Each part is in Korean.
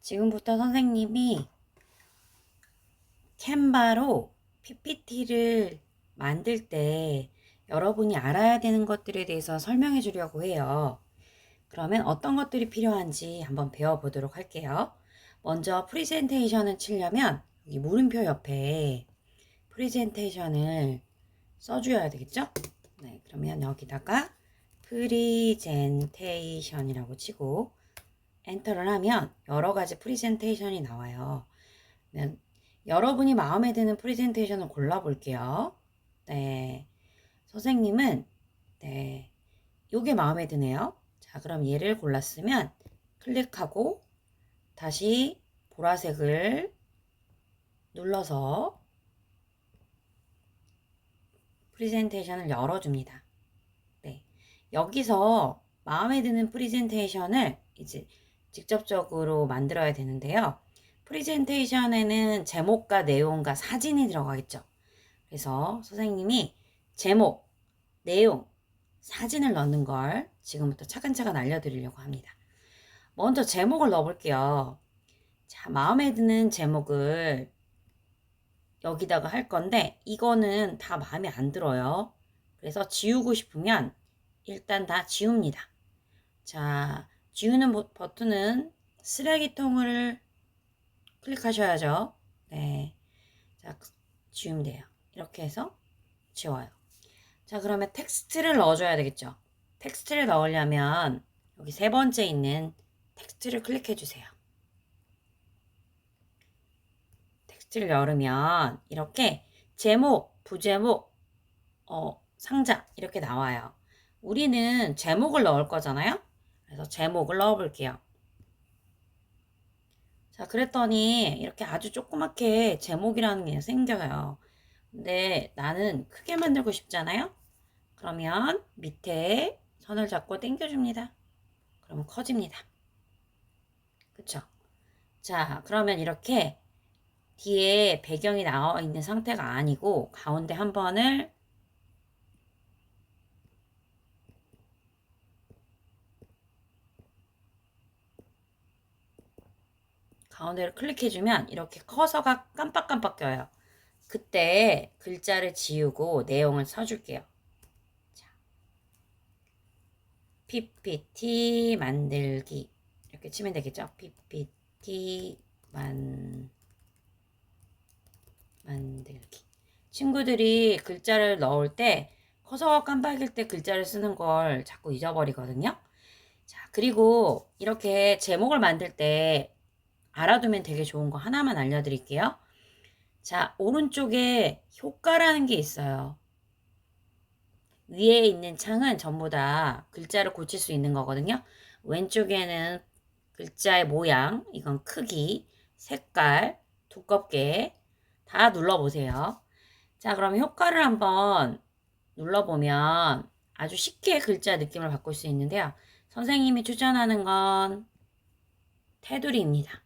지금부터 선생님이 캔바로 PPT를 만들 때 여러분이 알아야 되는 것들에 대해서 설명해 주려고 해요. 그러면 어떤 것들이 필요한지 한번 배워보도록 할게요. 먼저 프리젠테이션을 치려면 여기 물음표 옆에 프리젠테이션을 써줘야 되겠죠? 네, 그러면 여기다가 프리젠테이션이라고 치고 엔터를 하면 여러 가지 프리젠테이션이 나와요. 그러면 여러분이 마음에 드는 프레젠테이션을 골라볼게요. 네. 선생님은, 네. 요게 마음에 드네요. 자, 그럼 얘를 골랐으면 클릭하고 다시 보라색을 눌러서 프레젠테이션을 열어줍니다. 네. 여기서 마음에 드는 프레젠테이션을 이제 직접적으로 만들어야 되는데요. 프레젠테이션에는 제목과 내용과 사진이 들어가겠죠. 그래서 선생님이 제목, 내용, 사진을 넣는 걸 지금부터 차근차근 알려드리려고 합니다. 먼저 제목을 넣어볼게요. 자, 마음에 드는 제목을 여기다가 할 건데 이거는 다 마음에 안 들어요. 그래서 지우고 싶으면 일단 다 지웁니다. 자, 지우는 버튼은 쓰레기통을 클릭하셔야죠. 네. 자, 지우면 돼요. 이렇게 해서 지워요. 자, 그러면 텍스트를 넣어줘야 되겠죠. 텍스트를 넣으려면 여기 세 번째 있는 텍스트를 클릭해 주세요. 텍스트를 열으면 이렇게 제목, 부제목, 상자 이렇게 나와요. 우리는 제목을 넣을 거잖아요. 그래서 제목을 넣어 볼게요. 자, 그랬더니 이렇게 아주 조그맣게 제목이라는 게 생겨요. 근데 나는 크게 만들고 싶잖아요. 그러면 밑에 선을 잡고 당겨줍니다. 그러면 커집니다. 그쵸? 자, 그러면 이렇게 뒤에 배경이 나와 있는 상태가 아니고 가운데 한 번을 가운데를 클릭해주면 이렇게 커서가 깜빡깜빡 껴요. 그때 글자를 지우고 내용을 써줄게요. 자, PPT 만들기 이렇게 치면 되겠죠? PPT 만들기. 친구들이 글자를 넣을 때 커서가 깜빡일 때 글자를 쓰는 걸 자꾸 잊어버리거든요. 자, 그리고 이렇게 제목을 만들 때 알아두면 되게 좋은 거 하나만 알려드릴게요. 자, 오른쪽에 효과라는 게 있어요. 위에 있는 창은 전부 다 글자를 고칠 수 있는 거거든요. 왼쪽에는 글자의 모양, 이건 크기, 색깔, 두껍게 다 눌러보세요. 자, 그럼 효과를 한번 눌러보면 아주 쉽게 글자 느낌을 바꿀 수 있는데요. 선생님이 추천하는 건 테두리입니다.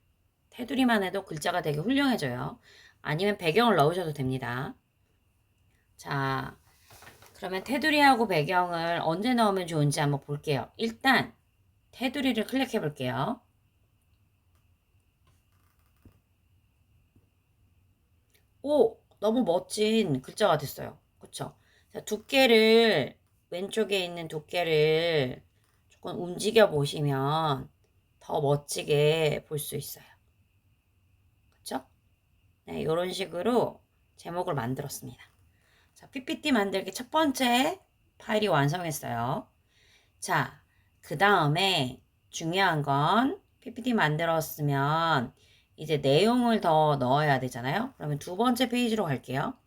테두리만 해도 글자가 되게 훌륭해져요. 아니면 배경을 넣으셔도 됩니다. 자, 그러면 테두리하고 배경을 언제 넣으면 좋은지 한번 볼게요. 일단 테두리를 클릭해 볼게요. 오, 너무 멋진 글자가 됐어요. 그쵸? 자, 두께를 왼쪽에 있는 두께를 조금 움직여 보시면 더 멋지게 볼 수 있어요. 그쵸? 네, 이런 식으로 제목을 만들었습니다. 자, PPT 만들기 첫 번째 파일이 완성했어요. 자, 그 다음에 중요한 건 PPT 만들었으면 이제 내용을 더 넣어야 되잖아요. 그러면 두 번째 페이지로 갈게요.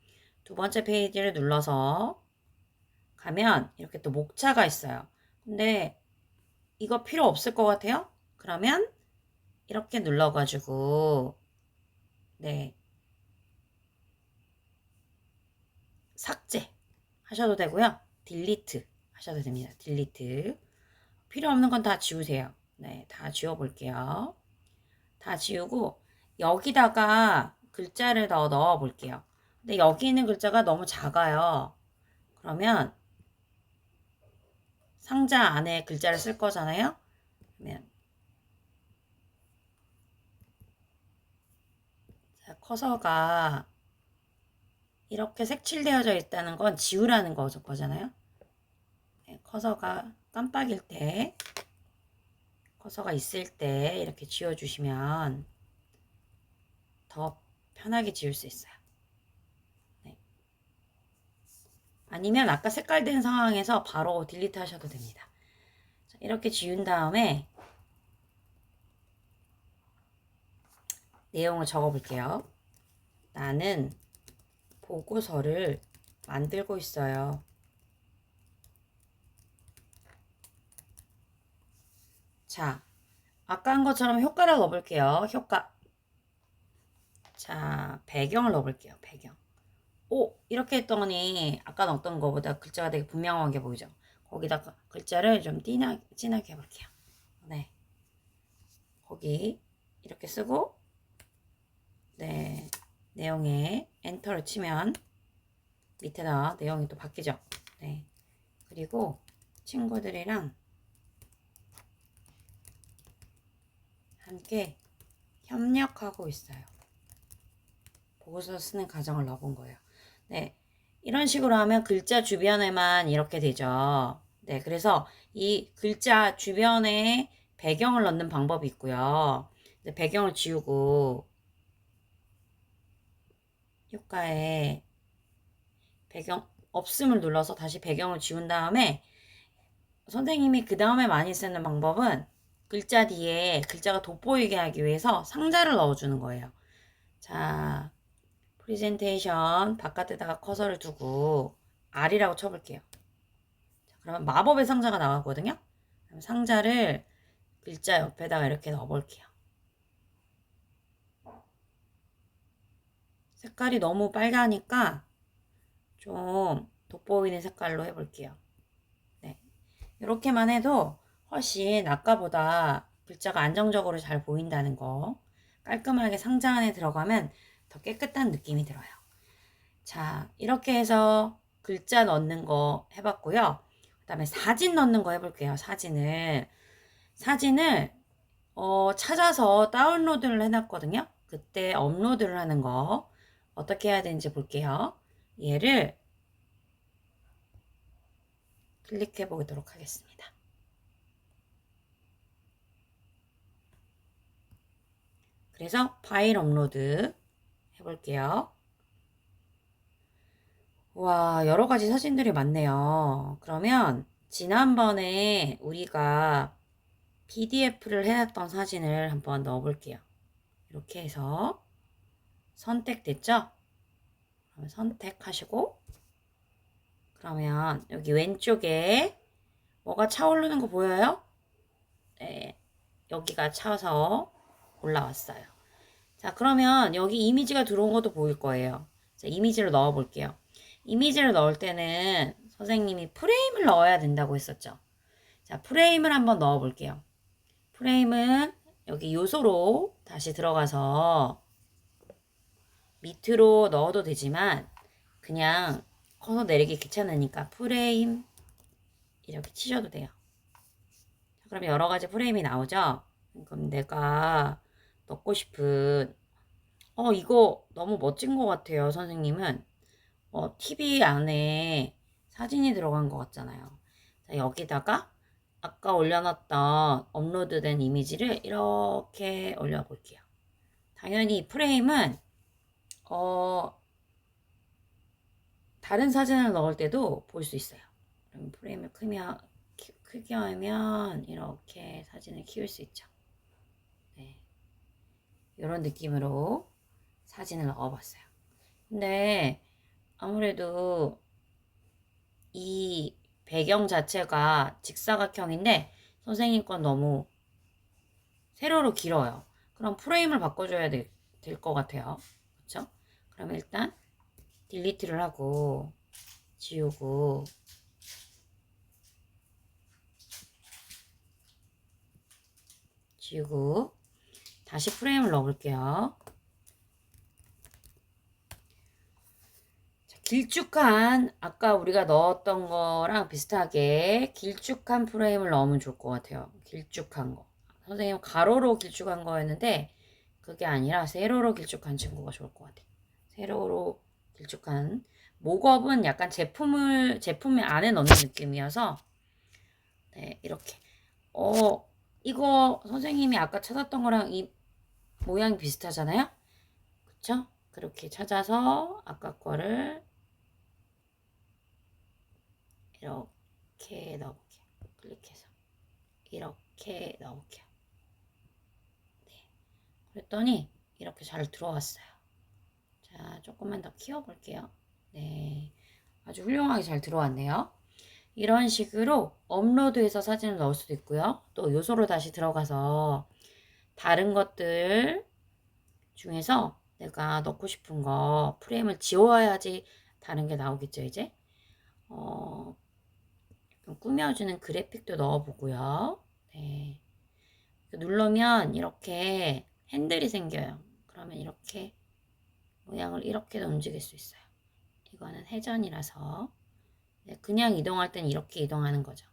두 번째 페이지를 눌러서 가면 이렇게 또 목차가 있어요. 근데 이거 필요 없을 것 같아요? 그러면 이렇게 눌러가지고 네, 삭제 하셔도 되고요. 딜리트 하셔도 됩니다. 딜리트. 필요 없는 건 다 지우세요. 네, 다 지워볼게요. 다 지우고 여기다가 글자를 더 넣어 볼게요. 근데 여기 있는 글자가 너무 작아요. 그러면 상자 안에 글자를 쓸 거잖아요. 그러면 커서가 이렇게 색칠되어져 있다는 건 지우라는 거잖아요. 네, 커서가 깜빡일 때, 커서가 있을 때 이렇게 지워주시면 더 편하게 지울 수 있어요. 네. 아니면 아까 색깔된 상황에서 바로 딜리트 하셔도 됩니다. 자, 이렇게 지운 다음에 내용을 적어 볼게요. 나는 보고서를 만들고 있어요. 자, 아까 한 것처럼 효과를 넣어볼게요. 효과. 자, 배경을 넣어볼게요. 배경. 오, 이렇게 했더니 아까 넣었던 것보다 글자가 되게 분명하게 보이죠? 거기다가 글자를 좀 진하게 해볼게요. 네. 거기 이렇게 쓰고, 네. 내용에 엔터를 치면 밑에다 내용이 또 바뀌죠? 네. 그리고 친구들이랑 함께 협력하고 있어요. 보고서 쓰는 과정을 넣어본 거예요. 네. 이런 식으로 하면 글자 주변에만 이렇게 되죠. 네. 그래서 이 글자 주변에 배경을 넣는 방법이 있고요. 배경을 지우고 효과에 배경 없음을 눌러서 다시 배경을 지운 다음에 선생님이 그 다음에 많이 쓰는 방법은 글자 뒤에 글자가 돋보이게 하기 위해서 상자를 넣어주는 거예요. 자, 프레젠테이션 바깥에다가 커서를 두고 R이라고 쳐볼게요. 자, 그러면 마법의 상자가 나왔거든요. 그럼 상자를 글자 옆에다가 이렇게 넣어볼게요. 색깔이 너무 빨가니까 좀 돋보이는 색깔로 해볼게요. 네, 이렇게만 해도 훨씬 아까보다 글자가 안정적으로 잘 보인다는 거, 깔끔하게 상자 안에 들어가면 더 깨끗한 느낌이 들어요. 자, 이렇게 해서 글자 넣는 거 해봤고요. 그 다음에 사진 넣는 거 해볼게요. 사진을 찾아서 다운로드를 해놨거든요. 그때 업로드를 하는 거 어떻게 해야 되는지 볼게요. 얘를 클릭해 보도록 하겠습니다. 그래서 파일 업로드 해볼게요. 와, 여러 가지 사진들이 많네요. 그러면 지난번에 우리가 PDF를 해놨던 사진을 한번 넣어볼게요. 이렇게 해서 선택됐죠? 그러면 선택하시고 그러면 여기 왼쪽에 뭐가 차오르는 거 보여요? 네, 여기가 차서 올라왔어요. 자, 그러면 여기 이미지가 들어온 것도 보일 거예요. 자, 이미지를 넣어 볼게요. 이미지를 넣을 때는 선생님이 프레임을 넣어야 된다고 했었죠. 자, 프레임을 한번 넣어 볼게요. 프레임은 여기 요소로 다시 들어가서 밑으로 넣어도 되지만 그냥 커서 내리기 귀찮으니까 프레임 이렇게 치셔도 돼요. 자, 그럼 여러 가지 프레임이 나오죠? 그럼 내가 넣고 싶은 이거 너무 멋진 것 같아요. 선생님은 TV 안에 사진이 들어간 것 같잖아요. 자, 여기다가 아까 올려놨던 업로드된 이미지를 이렇게 올려볼게요. 당연히 프레임은 다른 사진을 넣을 때도 볼 수 있어요. 그럼 프레임을 크게 하면 이렇게 사진을 키울 수 있죠. 네. 이런 느낌으로 사진을 넣어봤어요. 근데 아무래도 이 배경 자체가 직사각형인데 선생님 건 너무 세로로 길어요. 그럼 프레임을 바꿔줘야 될 것 같아요. 그렇죠? 그럼 일단 딜리트를 하고 지우고 다시 프레임을 넣어볼게요. 자, 길쭉한 아까 우리가 넣었던 거랑 비슷하게 길쭉한 프레임을 넣으면 좋을 것 같아요. 길쭉한 거. 선생님 가로로 길쭉한 거였는데 그게 아니라 세로로 길쭉한 친구가 좋을 것 같아. 세로로 길쭉한 목업은 약간 제품의 안에 넣는 느낌이어서 네, 이렇게 이거 선생님이 아까 찾았던 거랑 이 모양이 비슷하잖아요? 그쵸? 그렇게 찾아서 아까 거를 이렇게 넣어볼게요. 클릭해서 이렇게 넣어볼게요. 네. 그랬더니 이렇게 잘 들어왔어요. 자, 조금만 더 키워볼게요. 네. 아주 훌륭하게 잘 들어왔네요. 이런 식으로 업로드해서 사진을 넣을 수도 있고요. 또 요소로 다시 들어가서 다른 것들 중에서 내가 넣고 싶은 거 프레임을 지워야지 다른 게 나오겠죠, 이제. 꾸며주는 그래픽도 넣어보고요. 네. 누르면 이렇게 핸들이 생겨요. 그러면 이렇게 모양을 이렇게도 움직일 수 있어요. 이거는 회전이라서 네, 그냥 이동할 땐 이렇게 이동하는 거죠.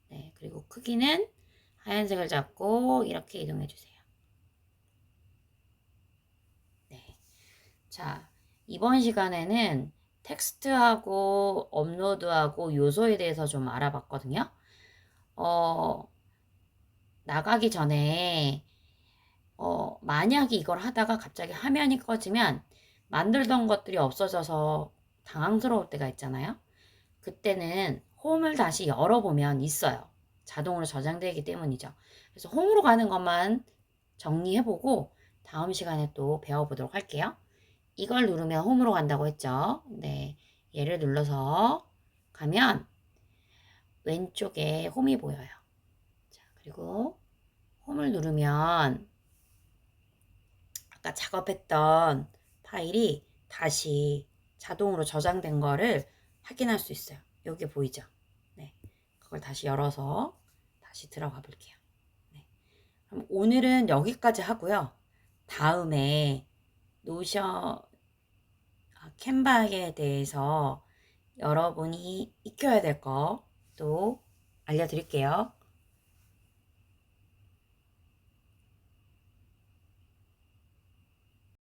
네, 그리고 크기는 하얀색을 잡고 이렇게 이동해 주세요. 네. 자, 이번 시간에는 텍스트하고 업로드하고 요소에 대해서 좀 알아봤거든요. 나가기 전에 만약에 이걸 하다가 갑자기 화면이 꺼지면 만들던 것들이 없어져서 당황스러울 때가 있잖아요. 그때는 홈을 다시 열어보면 있어요. 자동으로 저장되기 때문이죠. 그래서 홈으로 가는 것만 정리해보고 다음 시간에 또 배워보도록 할게요. 이걸 누르면 홈으로 간다고 했죠. 네, 얘를 눌러서 가면 왼쪽에 홈이 보여요. 자, 그리고 홈을 누르면 아까 작업했던 파일이 다시 자동으로 저장된 거를 확인할 수 있어요. 여기 보이죠? 네, 그걸 다시 열어서 다시 들어가 볼게요. 네, 그럼 오늘은 여기까지 하고요. 다음에 노션 캔바에 대해서 여러분이 익혀야 될 거 또 알려드릴게요.